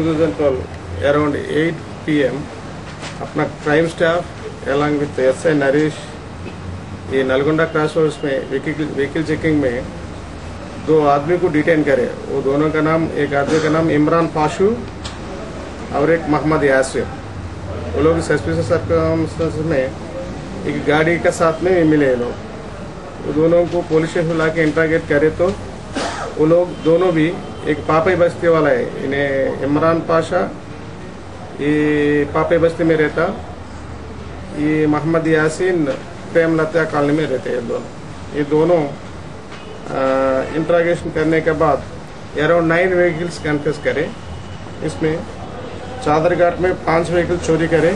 2012 around 8 p.m. अपना crime staff along with SI Naresh ये Nalgonda cross roads में व्हीकल चेकिंग में 2 आदमी को डिटेन करे। वो दोनों का नाम, एक आदमी का नाम इमरान पाशु और एक मोहम्मद यासिर। वो लोग सस्पिशियस सर्कमस्टेंसेस में एक गाड़ी के साथ में मिले लोग। वो दोनों को पुलिस स्टेशन ला के इंट्रागेट करे तो वो लोग दोनों भी एक पापई बस्ती वाला है, इन्हें इमरान पाशा ये पापई बस्ती में रहता, ये मोहम्मद यासीन प्रेमलता कॉलोनी में रहते हैं। ये दोनों इंट्रागेशन करने के बाद अराउंड 9 व्हीकल्स कन्फेस करे। इसमें चादरघाट में 5 व्हीकल चोरी करे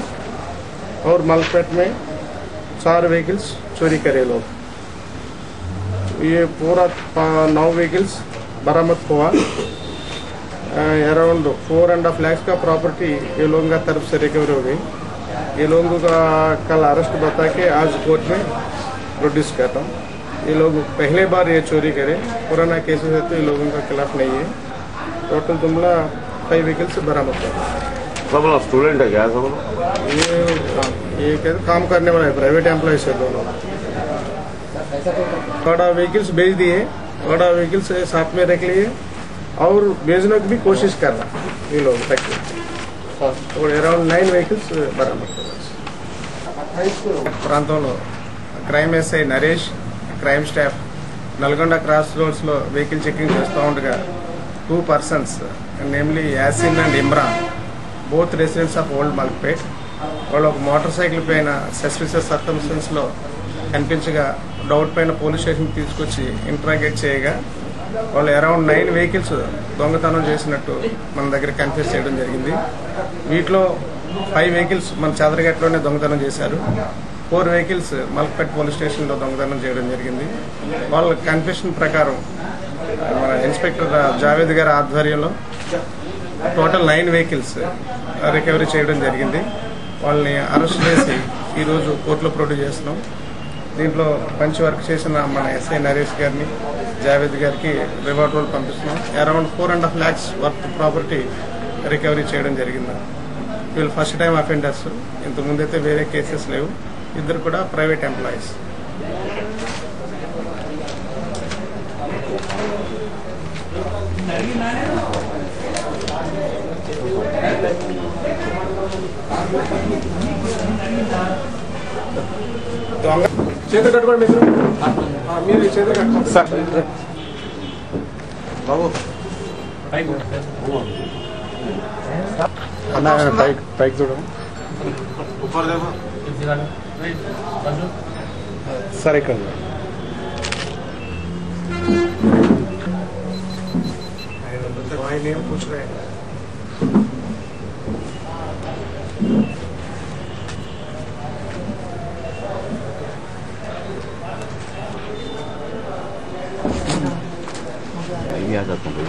और मलपेट में 4 व्हीकल्स चोरी करे लोग। ये पूरा 9 व्हीकल्स बरामद हुआ। अराउंड 4.5 लाख का प्रॉपर्टी ये लोगों का तरफ से रिकवर हो गई। ये लोगों का कल अरेस्ट बता के आज कोर्ट में प्रोड्यूस कर रहा हूँ। ये लोग पहले बार ये चोरी करे, पुराना केसेस है तो ये लोगों का खिलाफ नहीं है। टोटल जुमला 5 व्हीकल्स बरामद कर। स्टूडेंट है क्या सब? ये काम करने वाला है, प्राइवेट एम्प्लॉयज है दोनों। थोड़ा व्हीकल्स बेच दिए, थोड़ा व्हीकल्स साथ में रख लिए और बेचने की भी कोशिश कर रहा ये लोग तक। और अराउंड 9 व्हीकल्स बरामद ప్రాంతంలో crime SI Naresh, crime staff Nalgonda cross roads లో వెహికల్ చెకింగ్ చేస్తూ ఉండగా 2 persons namely Yasin and Imran, both residents of old Malakpet, వాళ్ళు ఒక మోటార్ సైకిల్ పైన సస్పిషియస్ సర్కమ్స్టెన్స్ లో కనిపించగా డౌట్ పైన పోలీస్ స్టేషన్ తీసుకొచ్చి ఇంట్రాగేట్ చేయగా వాళ్ళు అరౌండ్ 9 వెహికల్స్ దొంగతనం చేసినట్టు మన దగ్గర కన్ఫ్యూజ్ చేయడం జరిగింది। వీటిలో 5 వెహికల్స్ మన చాదరగట్లోనే దొంగతనం చేశారు, 4 వెహికల్స్ మల్క్పేట్ పోలీస్ స్టేషన్లో దొంగతనం చేయడం జరిగింది। వాళ్ళ కన్ఫెషన్ ప్రకారం మన ఇన్స్పెక్టర్ జావేద్ గారి ఆధ్వర్యంలో టోటల్ 9 వెహికల్స్ రికవరీ చేయడం జరిగింది। వాళ్ళని అరెస్ట్ చేసి ఈరోజు కోర్టులో ప్రొడ్యూస్ చేస్తున్నాం। దీంట్లో మంచి వర్క్ చేసిన మన ఎస్ఐ నరేష్ గారిని, జావేద్ గారికి రివార్డ్ రోల్ పంపిస్తున్నాం। Around 4.5 lakhs worth property recovery చేయడం జరిగింది। వీళ్ళు ఫస్ట్ టైం అఫెండర్స్, ఇంతకుముందైతే వేరే కేసెస్ లేవు, ఇద్దరు కూడా ప్రైవేట్ ఎంప్లాయీస్। చేతులు కట్టుకోండి మీరు చేతులు కట్టుకోండి సార్ బాబు। పైకి చూడండి సార్, ఇక్కడ ఆయన పూछ रहे हैं। आ जाता हूँ।